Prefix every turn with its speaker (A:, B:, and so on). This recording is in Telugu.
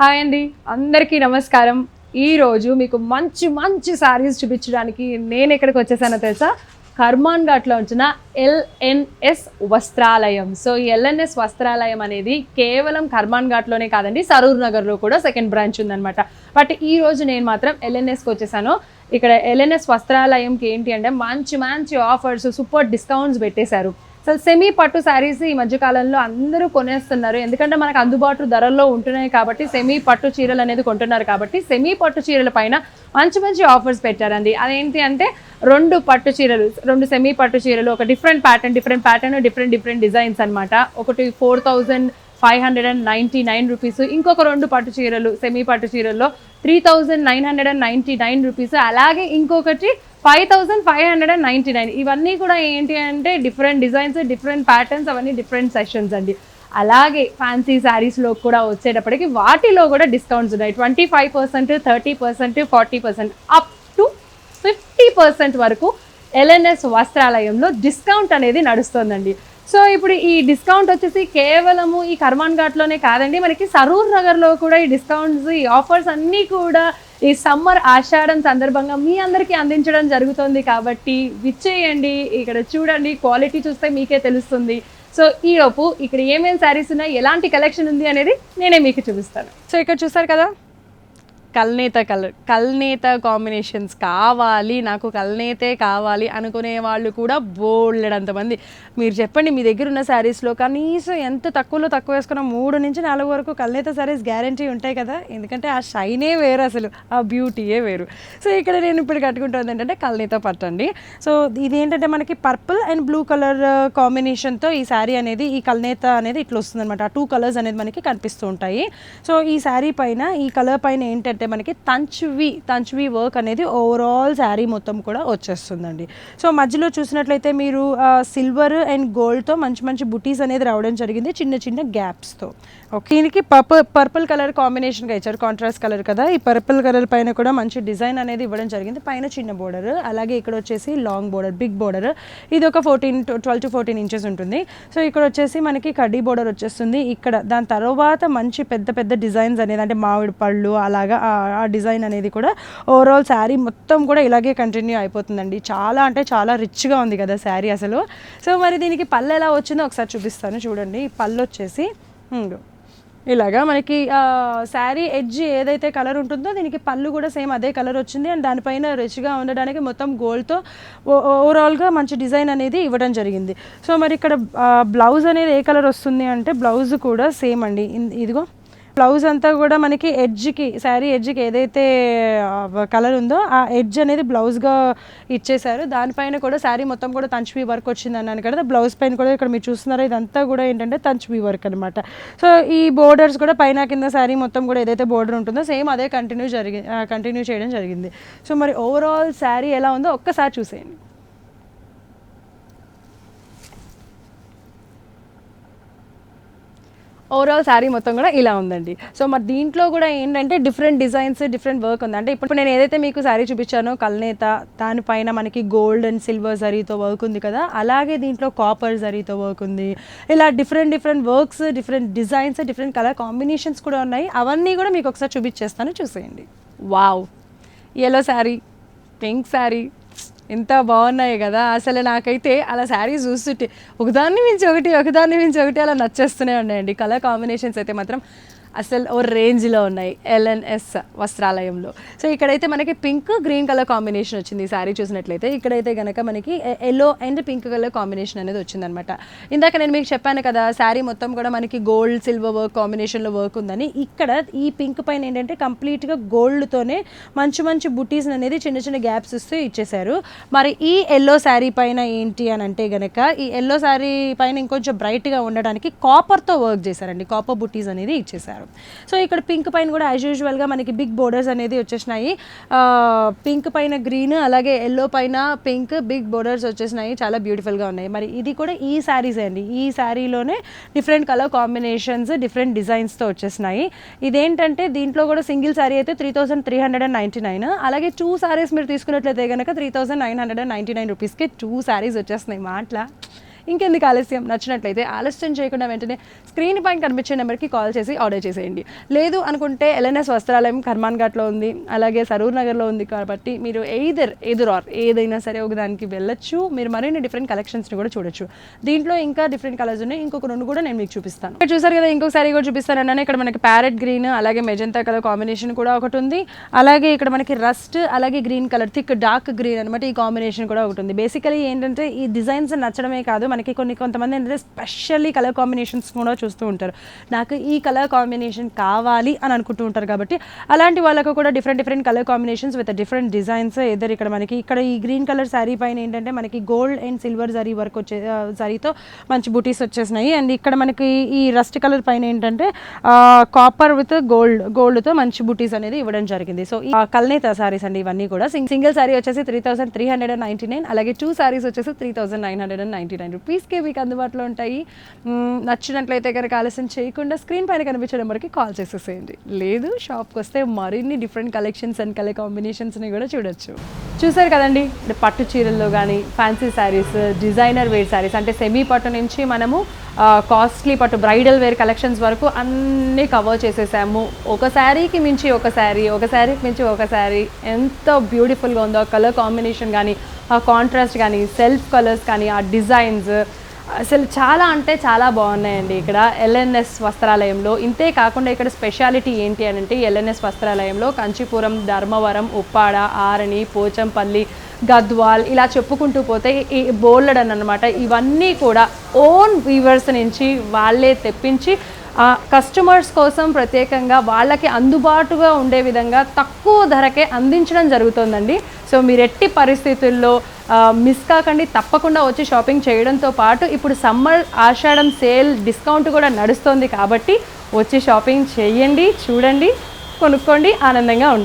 A: హాయ్ అండి, అందరికీ నమస్కారం. ఈరోజు మీకు మంచి మంచి శారీస్ చూపించడానికి నేను ఎక్కడికి వచ్చేసానో తెలుసా? కర్మాన్ ఘాట్లో ఉంచిన ఎల్ఎన్ఎస్ వస్త్రాలయం. సో ఈ ఎల్ఎన్ఎస్ వస్త్రాలయం అనేది కేవలం కర్మాన్ ఘాట్లోనే కాదండి, సరూర్ నగర్లో కూడా సెకండ్ బ్రాంచ్ ఉందన్నమాట. బట్ ఈ రోజు నేను మాత్రం ఎల్ఎన్ఎస్కి వచ్చేసాను. ఇక్కడ ఎల్ఎన్ఎస్ వస్త్రాలయంకి ఏంటి అంటే మంచి మంచి ఆఫర్స్, సూపర్ డిస్కౌంట్స్ పెట్టేశారు. అసలు సెమీ పట్టు శారీస్ ఈ మధ్యకాలంలో అందరూ కొనేస్తున్నారు, ఎందుకంటే మనకు అందుబాటు ధరల్లో ఉంటున్నాయి కాబట్టి. సెమీ పట్టు చీరలు అనేది కొంటున్నారు కాబట్టి సెమీ పట్టు చీరల పైన మంచి మంచి ఆఫర్స్ పెట్టారండి. అదేంటి అంటే రెండు పట్టు చీరలు, రెండు సెమీ పట్టు చీరలు, ఒక డిఫరెంట్ ప్యాటర్న్ డిఫరెంట్ డిజైన్స్ అనమాట. ఒకటి 4599 రూపీస్, ఇంకొక రెండు పట్టు చీరలు సెమీ పట్టు చీరల్లో 3999 రూపీస్, అలాగే ఇంకొకటి 5599. ఇవన్నీ కూడా ఏంటి అంటే డిఫరెంట్ డిజైన్స్, డిఫరెంట్ ప్యాటర్న్స్, అవన్నీ డిఫరెంట్ సెషన్స్ అండి. అలాగే ఫ్యాన్సీ శారీస్లో కూడా వచ్చేటప్పటికి వాటిలో కూడా డిస్కౌంట్స్ ఉన్నాయి. 25%, 30%, 40%, అప్ టు 50% వరకు ఎల్ఎన్ఎస్ వస్త్రాలయంలో డిస్కౌంట్ అనేది నడుస్తుందండి. సో ఇప్పుడు ఈ డిస్కౌంట్ వచ్చేసి కేవలము ఈ కర్మాన్ ఘాట్లోనే కాదండి, మనకి సరూర్ నగర్లో కూడా ఈ డిస్కౌంట్స్, ఈ ఆఫర్స్ అన్నీ కూడా ఈ సమ్మర్ ఆషాఢం సందర్భంగా మీ అందరికీ అందించడం జరుగుతుంది. కాబట్టి విచ్చేయండి, ఇక్కడ చూడండి, క్వాలిటీ చూస్తే మీకే తెలుస్తుంది. సో ఈలోపు ఇక్కడ ఏమేమి శారీస్ ఉన్నాయి, ఎలాంటి కలెక్షన్ ఉంది అనేది నేనే మీకు చూపిస్తాను. సో ఇక్కడ చూస్తారు కదా, కల్నేత కాంబినేషన్స్ కావాలి, నాకు కల్నేతే కావాలి అనుకునే వాళ్ళు కూడా బోల్డెడంతమంది. మీరు చెప్పండి, మీ దగ్గర ఉన్న శారీస్లో కనీసం ఎంత తక్కువ వేసుకున్న 3 నుంచి 4 వరకు కల్నేత శారీస్ గ్యారంటీ ఉంటాయి కదా, ఎందుకంటే ఆ షైనే వేరు, అసలు ఆ బ్యూటీయే వేరు. సో ఇక్కడ నేను ఇప్పుడు కట్టుకుంటుంది ఏంటంటే కల్నేత పట్టండి. సో ఇది ఏంటంటే మనకి పర్పుల్ అండ్ బ్లూ కలర్ కాంబినేషన్తో ఈ శారీ అనేది, ఈ కల్నేత అనేది ఇట్లా వస్తుంది అనమాట. ఆ 2 కలర్స్ అనేది మనకి కనిపిస్తూ ఉంటాయి. సో ఈ శారీ పైన, ఈ కలర్ పైన ఏంటంటే మనకి తంచువి వర్క్ అనేది ఓవరాల్ శారీ మొత్తం కూడా వచ్చేస్తుందండి. సో మధ్యలో చూసినట్లయితే మీరు సిల్వర్ అండ్ గోల్డ్తో మంచి బుటీస్ అనేది రావడం జరిగింది, చిన్న గ్యాప్స్తో. ఓకే, దీనికి పర్పుల్ కలర్ కాంబినేషన్గా ఇచ్చారు, కాంట్రాస్ట్ కలర్ కదా. ఈ పర్పుల్ కలర్ పైన కూడా మంచి డిజైన్ అనేది ఇవ్వడం జరిగింది. పైన చిన్న బోర్డర్, అలాగే ఇక్కడ వచ్చేసి లాంగ్ బోర్డర్, బిగ్ బోర్డర్. ఇది ఒక 12 to 14 ఇంచెస్ ఉంటుంది. సో ఇక్కడ వచ్చేసి మనకి కడ్డీ బోర్డర్ వచ్చేస్తుంది. ఇక్కడ దాని తర్వాత మంచి పెద్ద డిజైన్స్ అనేది, అంటే మామిడి పళ్ళు అలాగా ఆ డిజైన్ అనేది కూడా ఓవరాల్ శారీ మొత్తం కూడా ఇలాగే కంటిన్యూ అయిపోతుందండి. చాలా రిచ్గా ఉంది కదా శారీ అసలు. సో మరి దీనికి పళ్ళు ఎలా వచ్చిందో ఒకసారి చూపిస్తాను, చూడండి. పళ్ళు వచ్చేసి ఇలాగా మనకి శారీ ఎడ్జ్ ఏదైతే కలర్ ఉంటుందో దీనికి పళ్ళు కూడా సేమ్ అదే కలర్ వచ్చింది. అండ్ దానిపైన రిచ్గా ఉండడానికి మొత్తం గోల్డ్తో ఓవరాల్గా మంచి డిజైన్ అనేది ఇవ్వడం జరిగింది. సో మరి ఇక్కడ బ్లౌజ్ అనేది ఏ కలర్ వస్తుంది అంటే బ్లౌజ్ కూడా సేమ్ అండి. ఇదిగో బ్లౌజ్ అంతా కూడా మనకి ఎడ్జ్కి, శారీ ఎడ్జ్కి ఏదైతే కలర్ ఉందో ఆ ఎడ్జ్ అనేది బ్లౌజ్గా ఇచ్చేసారు. దానిపైన కూడా శారీ మొత్తం కూడా తంచువి వర్క్ వచ్చింది అన్నాను కదా. బ్లౌజ్ పైన కూడా ఇక్కడ మీరు చూస్తున్నారో ఇదంతా కూడా ఏంటంటే తంచువి వర్క్ అనమాట. సో ఈ బోర్డర్స్ కూడా పైన కింద శారీ మొత్తం కూడా ఏదైతే బోర్డర్ ఉంటుందో సేమ్ అదే కంటిన్యూ చేయడం జరిగింది. సో మరి ఓవరాల్ శారీ ఎలా ఉందో ఒక్కసారి చూసేయండి. ఓవరాల్ శారీ మొత్తం కూడా ఇలా ఉందండి. సో మరి దీంట్లో కూడా ఏంటంటే డిఫరెంట్ డిజైన్స్, డిఫరెంట్ వర్క్ ఉంది. అంటే ఇప్పుడు నేను ఏదైతే మీకు శారీ చూపించానో కల్నేత, దానిపైన మనకి గోల్డ్ అండ్ సిల్వర్ జరీతో వర్క్ ఉంది కదా, అలాగే దీంట్లో కాపర్ జరీతో వర్క్ ఉంది. ఇలా different works, different designs, different colour combinations కూడా ఉన్నాయి. అవన్నీ కూడా మీకు ఒకసారి చూపించేస్తాను, చూసేయండి. Wow, yellow sari, pink sari, ఎంత బాగున్నాయి కదా. అసలు నాకైతే అలా శారీస్ చూస్తుంటే ఒకదాన్ని మించి ఒకటి అలా నచ్చేస్తూనే ఉన్నాయండి. కలర్ కాంబినేషన్స్ అయితే మాత్రం అసలు ఓ రేంజ్లో ఉన్నాయి ఎల్ఎన్ఎస్ వస్త్రాలయంలో. సో ఇక్కడైతే మనకి పింక్ గ్రీన్ కలర్ కాంబినేషన్ వచ్చింది. ఈ శారీ చూసినట్లయితే ఇక్కడైతే కనుక మనకి yellow and pink colour combination అనేది వచ్చిందనమాట. ఇందాక నేను మీకు చెప్పాను కదా శారీ మొత్తం కూడా మనకి గోల్డ్ సిల్వర్ వర్క్ కాంబినేషన్లో వర్క్ ఉందని. ఇక్కడ ఈ పింక్ పైన ఏంటంటే కంప్లీట్గా గోల్డ్తోనే మంచి బుటీస్ అనేది చిన్న గ్యాప్స్ ఇస్తూ ఇచ్చేసారు. మరి ఈ ఎల్లో శారీ పైన ఏంటి అని అంటే గనక, ఈ ఎల్లో శారీ పైన ఇంకొంచెం బ్రైట్గా ఉండడానికి కాపర్తో వర్క్ చేశారండి, కాపర్ బుటీస్ అనేది ఇచ్చేసారు. సో ఇక్కడ పింక్ పైన కూడా యాజ్ యూజువల్గా మనకి బిగ్ బోర్డర్స్ అనేది వచ్చేసినాయి. పింక్ పైన గ్రీన్, అలాగే ఎల్లో పైన పింక్, బిగ్ బోర్డర్స్ వచ్చేసినాయి, చాలా బ్యూటిఫుల్గా ఉన్నాయి. మరి ఇది కూడా ఈ శారీస్ అండి. ఈ శారీలోనే డిఫరెంట్ కలర్ కాంబినేషన్స్, డిఫరెంట్ డిజైన్స్తో వచ్చేసినాయి. ఇదేంటంటే దీంట్లో కూడా సింగిల్ శారీ అయితే 3399, అలాగే 2 శారీస్ మీరు తీసుకున్నట్లయితే కనుక 3999 రూపీస్కి 2 శారీస్ వచ్చేస్తున్నాయి. మాట్లా ఇంకెందుకు ఆలస్యం, నచ్చినట్లయితే ఆలస్యం చేయకుండా వెంటనే స్క్రీన్ పైన కనిపించే నెంబర్కి కాల్ చేసి ఆర్డర్ చేసేయండి. లేదు అనుకుంటే ఎల్ఎన్ఎస్ వస్త్రాలయం కర్మాన్ ఘాట్లో ఉంది, అలాగే సరూర్ నగర్లో ఉంది కాబట్టి మీరు ఎదురు ఆర్ ఏదైనా సరే ఒక దానికి వెళ్ళొచ్చు. మీరు మరిన్ని డిఫరెంట్ కలెక్షన్స్ని కూడా చూడొచ్చు. దీంట్లో ఇంకా డిఫరెంట్ కలర్స్ ఉన్నాయి, ఇంకొక రెండు కూడా నేను మీకు చూపిస్తాను. ఇక్కడ చూసారు కదా, ఇంకొక సారీ కూడా చూపిస్తాను. ఇక్కడ మనకి ప్యారెట్ గ్రీన్ అలాగే మెజంతా కలర్ కాంబినేషన్ కూడా ఒకటి ఉంది. అలాగే ఇక్కడ మనకి రస్ట్ అలాగే green colour thick dark green అనమాట, ఈ కాంబినేషన్ కూడా ఒకటి ఉంది. బేసికలీ ఏంటంటే ఈ డిజైన్స్ నచ్చడమే కాదు, మనకి కొంతమంది ఏంటంటే స్పెషల్లీ కలర్ కాంబినేషన్స్ కూడా చూస్తూ ఉంటారు. నాకు ఈ కలర్ కాంబినేషన్ కావాలి అని అనుకుంటూ ఉంటారు కాబట్టి అలాంటి వాళ్ళకు కూడా different colour combinations with different designs. ఇద్దరు ఇక్కడ ఈ గ్రీన్ కలర్ శారీ పైన ఏంటంటే మనకి gold and silver zari work వచ్చే జరీతో మంచి బూటీస్ వచ్చేసినాయి. అండ్ ఇక్కడ మనకి ఈ రస్ట్ కలర్ పైన ఏంటంటే కాపర్ విత్ గోల్డ్తో మంచి బూటీస్ అనేది ఇవ్వడం జరిగింది. సో ఈ కల్నేత సారీస్ అండి ఇవన్నీ కూడా. సింగిల్ సారీ వచ్చేసి 3,399, అలాగే 2 సారీస్ వచ్చేసి 3,999 రూపీస్కి మీకు అందుబాటులో ఉంటాయి. నచ్చినట్లయితే కనుక ఆలస్యం చేయకుండా స్క్రీన్ పైన కనిపించే నెంబర్కి కాల్ చేసేసేయండి. లేదు షాప్కి వస్తే మరిన్ని డిఫరెంట్ కలెక్షన్స్ అండ్ కలర్ కాంబినేషన్స్ని కూడా చూడొచ్చు. చూసారు కదండి, పట్టు చీరల్లో కానీ fancy saris, designer wear saris అంటే సెమీ పట్టు నుంచి మనము కాస్ట్లీ పట్టు బ్రైడల్ వేర్ కలెక్షన్స్ వరకు అన్నీ కవర్ చేసేసాము. ఒక శారీకి మించి ఒక శారీకి మించి ఒక శారీ ఎంత బ్యూటిఫుల్గా ఉందో, కలర్ కాంబినేషన్ కానీ, ఆ కాంట్రాస్ట్ కానీ, సెల్ఫ్ కలర్స్ కానీ, ఆ డిజైన్స్ అసలు చాలా అంటే చాలా బాగున్నాయండి ఇక్కడ ఎల్ఎన్ఎస్ వస్త్రాలయంలో. ఇంతే కాకుండా ఇక్కడ స్పెషాలిటీ ఏంటి అని అంటే ఎల్ఎన్ఎస్ వస్త్రాలయంలో కంచిపురం, ధర్మవరం, ఉప్పాడ, ఆరణి, పోచంపల్లి, గద్వాల్ ఇలా చెప్పుకుంటూ పోతే ఈ బోల్డన్ అనమాట. ఇవన్నీ కూడా ఓన్ వీవర్స్ నుంచి వాళ్ళే తెప్పించి కస్టమర్స్ కోసం ప్రత్యేకంగా వాళ్ళకి అందుబాటుగా ఉండే విధంగా తక్కువ ధరకే అందించడం జరుగుతుందండి. సో మీరు ఎట్టి పరిస్థితుల్లో మిస్ కాకండి, తప్పకుండా వచ్చి షాపింగ్ చేయడంతో పాటు ఇప్పుడు సమ్మర్ ఆషాఢం సేల్ డిస్కౌంట్ కూడా నడుస్తుంది కాబట్టి వచ్చి షాపింగ్ చేయండి, చూడండి, కొనుక్కోండి, ఆనందంగా ఉండండి.